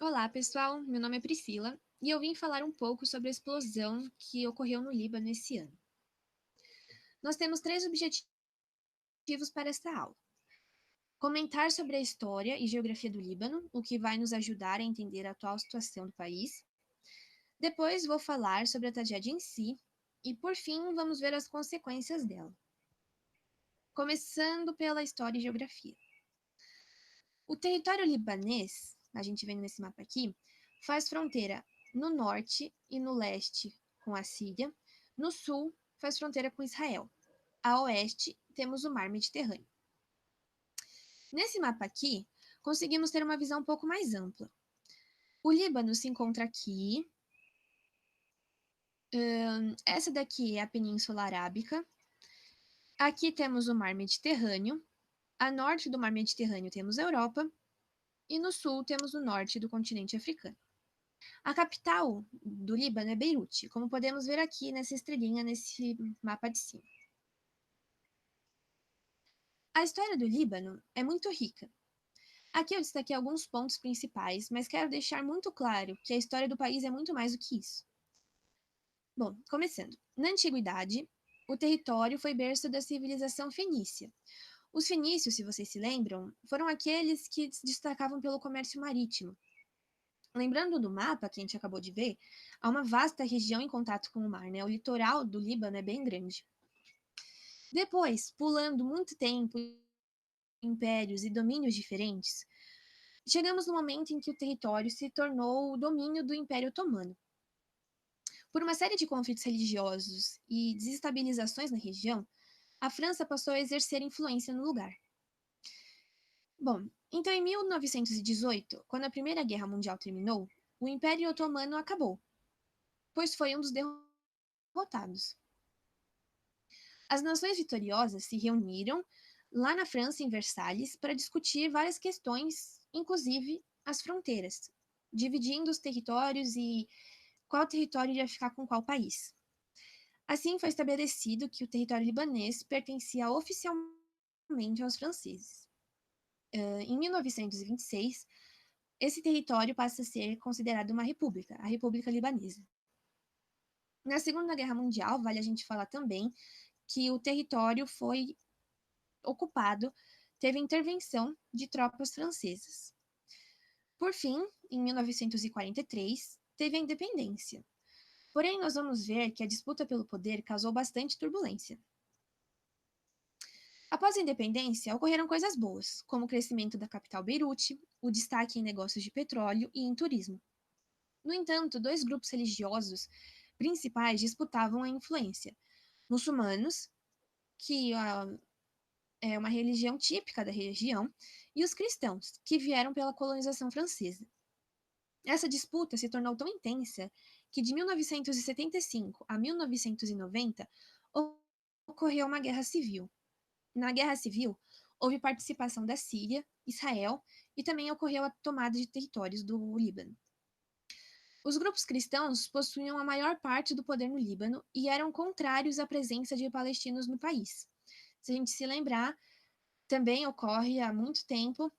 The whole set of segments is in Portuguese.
Olá, pessoal. Meu nome é Priscila e eu vim falar um pouco sobre a explosão que ocorreu no Líbano esse ano. Nós temos três objetivos para esta aula: comentar sobre a história e geografia do Líbano, o que vai nos ajudar a entender a atual situação do país. Depois, vou falar sobre a tragédia em si e, por fim, vamos ver as consequências dela. Começando pela história e geografia. O território libanês, a gente vendo nesse mapa aqui, faz fronteira no norte e no leste com a Síria, no sul faz fronteira com Israel. A oeste temos o Mar Mediterrâneo. Nesse mapa aqui, conseguimos ter uma visão um pouco mais ampla. O Líbano se encontra aqui. Essa daqui é a Península Arábica. Aqui temos o Mar Mediterrâneo. A norte do Mar Mediterrâneo temos a Europa. E no sul temos o norte do continente africano. A capital do Líbano é Beirute, como podemos ver aqui nessa estrelinha nesse mapa de cima. A história do Líbano é muito rica. Aqui eu destaquei alguns pontos principais, mas quero deixar muito claro que a história do país é muito mais do que isso. Bom, começando. Na antiguidade, o território foi berço da civilização fenícia. Os fenícios, se vocês se lembram, foram aqueles que se destacavam pelo comércio marítimo. Lembrando do mapa que a gente acabou de ver, há uma vasta região em contato com o mar, né? O litoral do Líbano é bem grande. Depois, pulando muito tempo, impérios e domínios diferentes, chegamos no momento em que o território se tornou o domínio do Império Otomano. Por uma série de conflitos religiosos e desestabilizações na região, a França passou a exercer influência no lugar. Bom, então em 1918, quando a Primeira Guerra Mundial terminou, o Império Otomano acabou, pois foi um dos derrotados. As nações vitoriosas se reuniram lá na França, em Versalhes, para discutir várias questões, inclusive as fronteiras, dividindo os territórios e qual território iria ficar com qual país. Assim, foi estabelecido que o território libanês pertencia oficialmente aos franceses. Em 1926, esse território passa a ser considerado uma república, a República Libanesa. Na Segunda Guerra Mundial, vale a gente falar também que o território foi ocupado, teve intervenção de tropas francesas. Por fim, em 1943, teve a independência. Porém, nós vamos ver que a disputa pelo poder causou bastante turbulência. Após a independência, ocorreram coisas boas, como o crescimento da capital Beirute, o destaque em negócios de petróleo e em turismo. No entanto, dois grupos religiosos principais disputavam a influência: muçulmanos, que é uma religião típica da região, e os cristãos, que vieram pela colonização francesa. Essa disputa se tornou tão intensa que de 1975 a 1990 ocorreu uma guerra civil. Na guerra civil, houve participação da Síria, Israel e também ocorreu a tomada de territórios do Líbano. Os grupos cristãos possuíam a maior parte do poder no Líbano e eram contrários à presença de palestinos no país. Se a gente se lembrar, também ocorre há muito tempo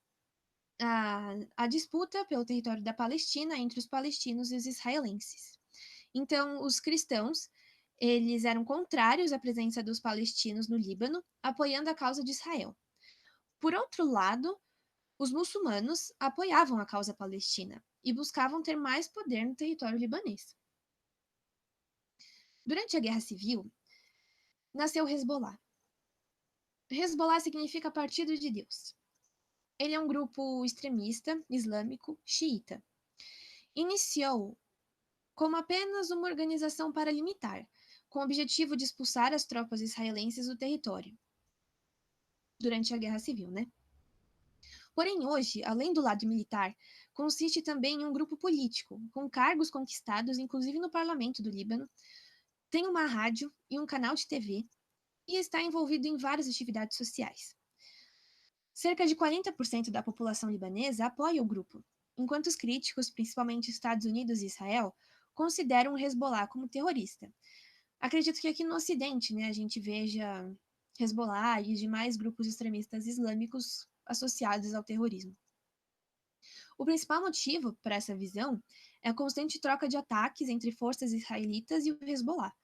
a disputa pelo território da Palestina entre os palestinos e os israelenses. Então, os cristãos, eles eram contrários à presença dos palestinos no Líbano, apoiando a causa de Israel. Por outro lado, os muçulmanos apoiavam a causa palestina e buscavam ter mais poder no território libanês. Durante a Guerra Civil, nasceu o Hezbollah. Hezbollah significa Partido de Deus. Ele é um grupo extremista, islâmico, xiita. Iniciou como apenas uma organização paramilitar, com o objetivo de expulsar as tropas israelenses do território, durante a Guerra Civil, né? Porém, hoje, além do lado militar, consiste também em um grupo político, com cargos conquistados, inclusive no parlamento do Líbano, tem uma rádio e um canal de TV e está envolvido em várias atividades sociais. Cerca de 40% da população libanesa apoia o grupo, enquanto os críticos, principalmente Estados Unidos e Israel, consideram o Hezbollah como terrorista. Acredito que aqui no Ocidente, né, a gente veja Hezbollah e demais grupos extremistas islâmicos associados ao terrorismo. O principal motivo para essa visão é a constante troca de ataques entre forças israelitas e o Hezbollah.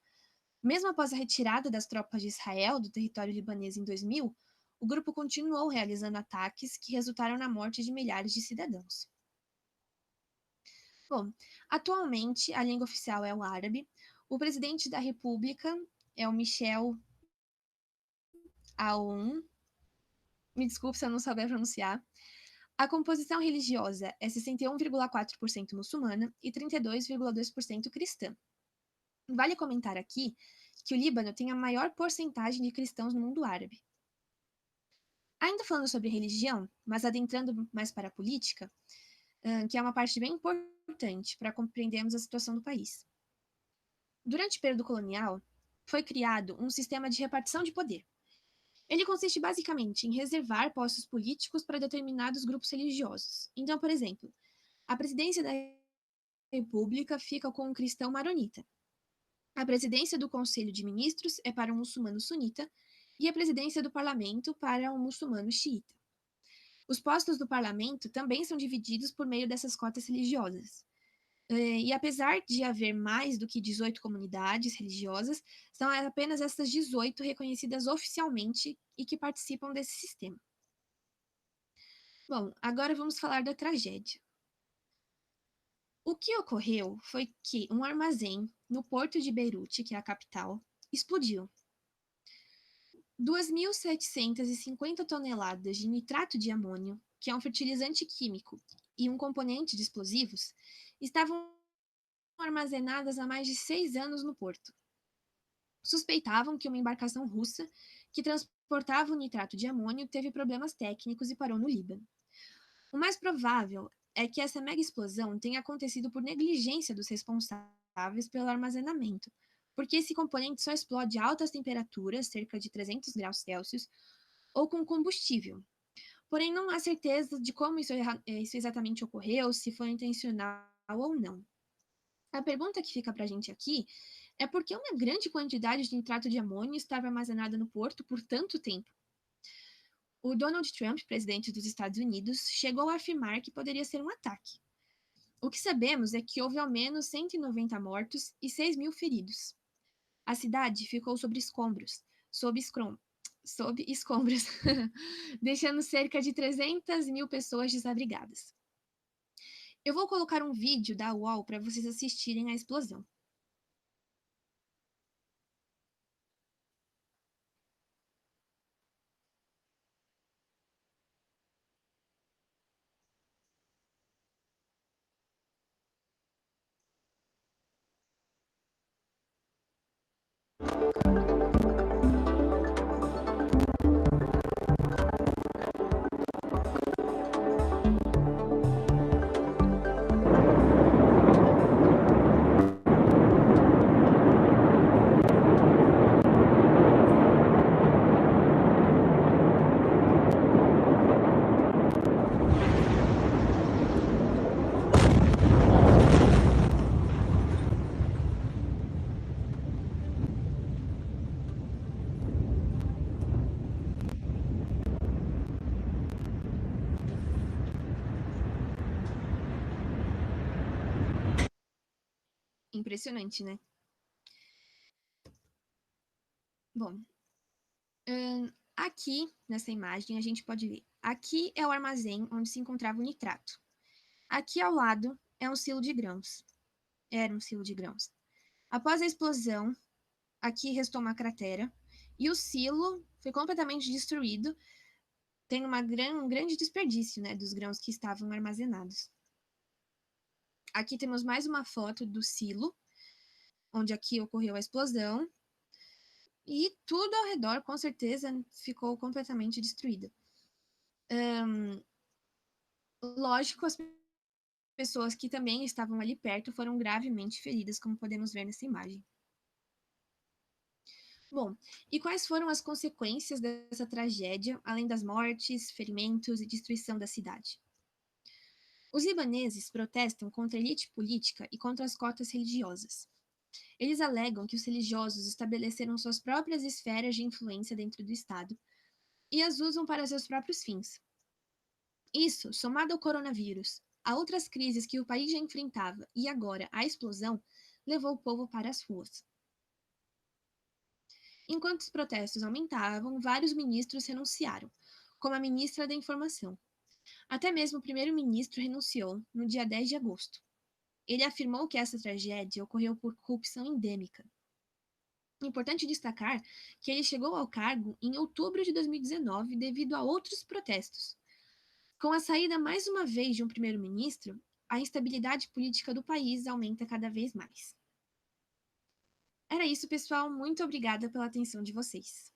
Mesmo após a retirada das tropas de Israel do território libanês em 2000, o grupo continuou realizando ataques que resultaram na morte de milhares de cidadãos. Bom, atualmente a língua oficial é o árabe. O presidente da República é o Michel Aoun. Me desculpe se eu não souber pronunciar. A composição religiosa é 61,4% muçulmana e 32,2% cristã. Vale comentar aqui que o Líbano tem a maior porcentagem de cristãos no mundo árabe. Ainda falando sobre religião, mas adentrando mais para a política, que é uma parte bem importante para compreendermos a situação do país. Durante o período colonial, foi criado um sistema de repartição de poder. Ele consiste basicamente em reservar postos políticos para determinados grupos religiosos. Então, por exemplo, a presidência da República fica com um cristão maronita. A presidência do Conselho de Ministros é para um muçulmano sunita e a presidência do parlamento para um muçulmano xiita. Os postos do parlamento também são divididos por meio dessas cotas religiosas. E apesar de haver mais do que 18 comunidades religiosas, são apenas essas 18 reconhecidas oficialmente e que participam desse sistema. Bom, agora vamos falar da tragédia. O que ocorreu foi que um armazém no porto de Beirute, que é a capital, explodiu. 2.750 toneladas de nitrato de amônio, que é um fertilizante químico e um componente de explosivos, estavam armazenadas há mais de 6 anos no porto. Suspeitavam que uma embarcação russa que transportava o nitrato de amônio teve problemas técnicos e parou no Líbano. O mais provável é que essa mega explosão tenha acontecido por negligência dos responsáveis pelo armazenamento, porque esse componente só explode a altas temperaturas, cerca de 300 graus Celsius, ou com combustível. Porém, não há certeza de como isso exatamente ocorreu, se foi intencional ou não. A pergunta que fica para a gente aqui é por que uma grande quantidade de nitrato de amônio estava armazenada no porto por tanto tempo? O Donald Trump, presidente dos Estados Unidos, chegou a afirmar que poderia ser um ataque. O que sabemos é que houve ao menos 190 mortos e 6 mil feridos. A cidade ficou sob escombros, deixando cerca de 300 mil pessoas desabrigadas. Eu vou colocar um vídeo da UOL para vocês assistirem à explosão. Impressionante, né? Bom, aqui nessa imagem a gente pode ver. Aqui é o armazém onde se encontrava o nitrato. Aqui ao lado é um silo de grãos. Era um silo de grãos. Após a explosão, aqui restou uma cratera e o silo foi completamente destruído. Tem um grande desperdício, né, dos grãos que estavam armazenados. Aqui temos mais uma foto do silo, onde aqui ocorreu a explosão. E tudo ao redor, com certeza, ficou completamente destruído. Lógico, as pessoas que também estavam ali perto foram gravemente feridas, como podemos ver nessa imagem. Bom, e quais foram as consequências dessa tragédia, além das mortes, ferimentos e destruição da cidade? Os libaneses protestam contra a elite política e contra as cotas religiosas. Eles alegam que os religiosos estabeleceram suas próprias esferas de influência dentro do Estado e as usam para seus próprios fins. Isso, somado ao coronavírus, a outras crises que o país já enfrentava e agora a explosão levou o povo para as ruas. Enquanto os protestos aumentavam, vários ministros renunciaram, como a ministra da Informação. Até mesmo o primeiro-ministro renunciou no dia 10 de agosto. Ele afirmou que essa tragédia ocorreu por corrupção endêmica. É importante destacar que ele chegou ao cargo em outubro de 2019 devido a outros protestos. Com a saída mais uma vez de um primeiro-ministro, a instabilidade política do país aumenta cada vez mais. Era isso, pessoal. Muito obrigada pela atenção de vocês.